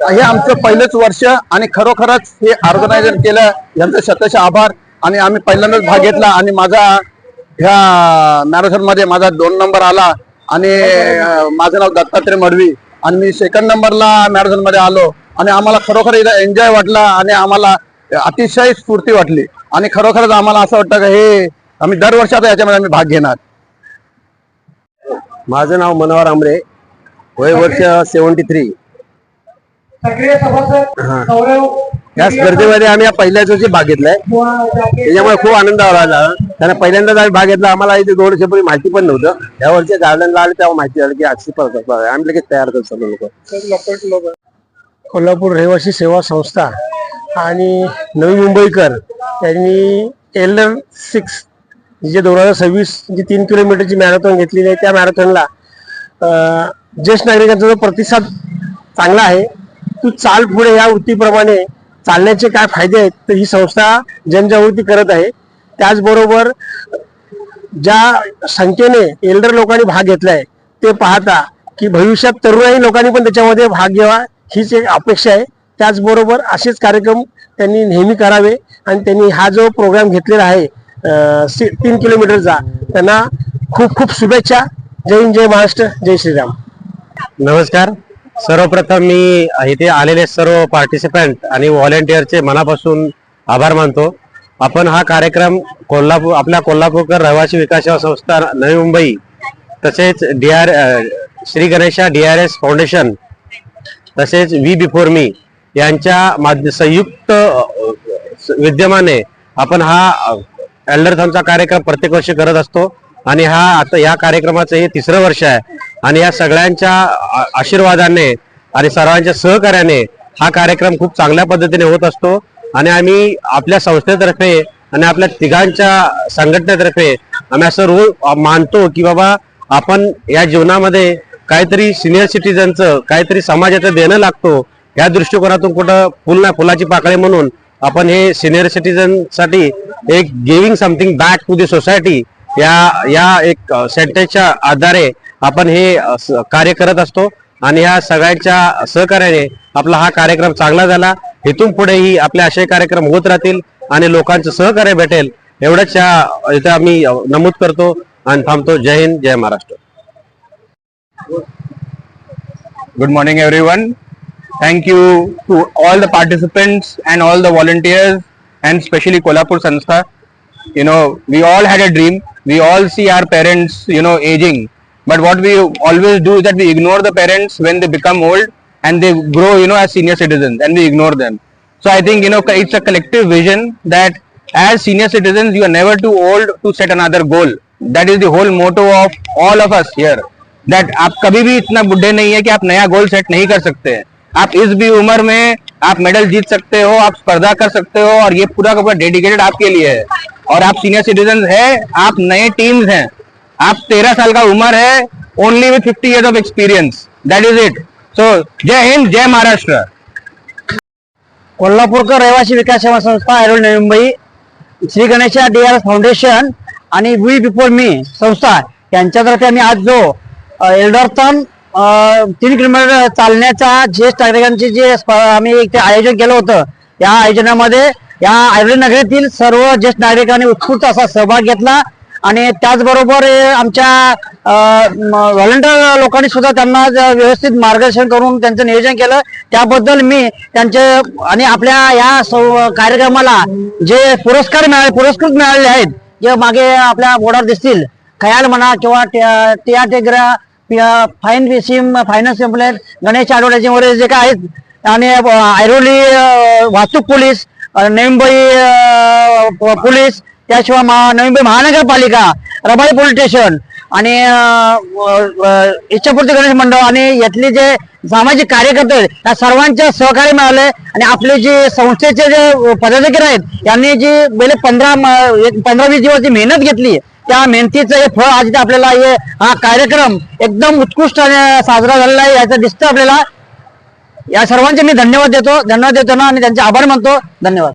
हे आमचं पहिलंच वर्ष आणि खरोखरच हे ऑर्गनायझर केलं यांचं शतश आभार। आणि आम्ही पहिल्यांदाच भाग घेतला आणि माझा ह्या मॅरेथॉन मध्ये माझा 2 नंबर आला आणि माझं नाव दत्तात्रय मडवी आणि मी सेकंड नंबरला मॅरेथॉन मध्ये आलो आणि आम्हाला खरोखर इथं एन्जॉय वाटला आणि आम्हाला अतिशय स्फूर्ती वाटली आणि खरोखरच आम्हाला असं वाटतं की हे आम्ही दरवर्षी आता याच्यामध्ये आम्ही भाग घेणार। माझं नाव मनोहर आमरे, वय वर्ष 73। या स्पर्धेमध्ये आम्ही पहिल्याच वर्षी भाग घेतलाय, त्याच्यामुळे खूप आनंद आला। कारण पहिल्यांदाच आम्ही भाग घेतला, आम्हाला इथे 2 वर्षापूर्वी माहिती पण नव्हतं। या वर्षी गार्डनला आले तेव्हा माहिती झाली की अशी स्पर्धा आहे, आम्ही लगेच तयार करतो सर्व लोक। कोल्हापूर रहिवासी सेवा संस्था आणि नवी मुंबईकर यांनी एल्डर 6 जे 2026 जी 3 किलोमीटरची मॅरेथॉन घेतलेली आहे, त्या मॅरेथॉनला ज्येष्ठ नागरिकांचा जो प्रतिसाद चांगला आहे। तू चाल पुढे या वृत्तीप्रमाणे चालण्याचे काय फायदे आहेत तर ही संस्था जनजागृती करत आहे। त्याचबरोबर ज्या संख्येने एल्डर लोकांनी भाग घेतलाय ते पाहता की भविष्यात तरुणाई लोकांनी पण त्याच्यामध्ये भाग घ्यावा हीच एक अपेक्षा आहे। त्याचबरोबर असेच कार्यक्रम त्यांनी नेहमी करावे आणि त्यांनी हा जो प्रोग्राम घेतलेला आहे 3 किलोमीटरचा, त्यांना खूप खूप शुभेच्छा। जय हिंद, जय महाराष्ट्र, जय श्रीराम। नमस्कार। सर्वप्रथम मी इथे आलेले सर्व पार्टिसिपंट आणि व्हॉलेंटिअरचे मनापासून आभार मानतो। आपण हा कार्यक्रम आपल्या कोल्हापूरकर रहिवासी विकास सेवा संस्था नवी मुंबई तसेच श्री गणेशा DRS फाउंडेशन तसेच वी बिफोर मी यांच्या संयुक्त विद्यमाने आपण हा एल्डरथॉनचा कार्यक्रम प्रत्येक वर्षी करत असतो आणि हा आता या कार्यक्रमाचं हे 3रं वर्ष आहे आणि या सगळ्यांच्या आशीर्वादाने आणि सर्वांच्या सहकार्याने हा कार्यक्रम खूप चांगल्या पद्धतीने होत असतो। आणि आम्ही आपल्या संस्थेतर्फे आणि आपल्या तिघांच्या संघटनेतर्फे आम्ही असं रोज मानतो की बाबा आपण या जीवनामध्ये काहीतरी सिनियर सिटीजनचं काहीतरी समाजाचं देणं लागतो, या दृष्टिकोनातून कुठं फुलाची पाकळी म्हणून आपण हे सिनियर सिटीजन साठी एक giving something back to the society या एक सेंटेन्सच्या आधारे आपण हे कार्य करत असतो आणि या सगळ्यांच्या सहकार्याने आपला हा कार्यक्रम चांगला झाला। इथून पुढेही आपले असे कार्यक्रम होत राहतील आणि लोकांचं सहकार्य भेटेल एवढंच इथे आम्ही नमूद करतो आणि थांबतो। जय हिंद, जय Maharashtra. Good morning everyone. Thank you to all the participants and all the volunteers and especially Kolhapur Sanstha. You know, we all had a dream. We all see our parents, aging. But what we always do is that we ignore the parents when they become old and they grow, as senior citizens, and we ignore them. So I think, it's a collective vision that as senior citizens, you are never too old to set another goal. That is the whole motto of all of us here. That आप कभी भी इतना बुढ़े नहीं है कि आप नया goal set नहीं कर सकते हैं। आप इस भी उम्र में आप मेडल जीत सकते हो, आप स्पर्धा कर सकते हो और ये पूरा का पूरा डेडिकेटेड आपके लिए है। और आप सीनियर सिटीजन है, आप नए टीम्स हैं, आप 13 साल का उम्र है, only with 50 years of experience. That is it. So जय हिंद, जय महाराष्ट्र। कोल्हापूरकर रहिवासी विकास सेवा संस्था नवी मुंबई, श्री गणेशा DRS फाउंडेशन आणि वी बिफोर मी संस्था यांच्यातर्फे आम्ही आज जो एल्डरथॉन 3 किलोमीटर चालण्याचा ज्येष्ठ नागरिकांचे जे आम्ही एक आयोजन केलं होतं, या आयोजनामध्ये या आयर्लंड नगरीतील सर्व ज्येष्ठ नागरिकांनी उत्स्फूर्त असा सहभाग घेतला आणि त्याचबरोबर आमच्या व्हॉलंटियर लोकांनी सुद्धा त्यांना व्यवस्थित मार्गदर्शन करून त्यांचं नियोजन केलं। त्याबद्दल मी त्यांचे आणि आपल्या या कार्यक्रमाला जे पुरस्कृत मिळालेले आहेत, जे मागे आपल्या बोर्डावर दिसतील, खयाल म्हणा किंवा टियाटेग्रा फाईन रेसिम फायनान्स कंप्लेंट गणेश आठवड्याचे वगैरे जे काय आहेत आणि ऐरोली वाहतूक पोलीस, नवी मुंबई पोलीस, त्याशिवाय नवी मुंबई महानगरपालिका, रबाळे पोलीस स्टेशन आणि इच्छापूर्ती गणेश मंडळ आणि यातले जे सामाजिक कार्यकर्ते आहेत या सर्वांचे सहकार्य मिळाले आणि आपले जे संस्थेचे जे पदाधिकारी आहेत यांनी जी गेले 15-20 दिवस मेहनत घेतली, त्या मेहनतीचं हे फळ आज आपल्याला हा कार्यक्रम एकदम उत्कृष्ट साजरा झालेला आहे याचं दिसतं आपल्याला। या सर्वांचे मी धन्यवाद देतो आणि त्यांचे आभार मानतो। धन्यवाद।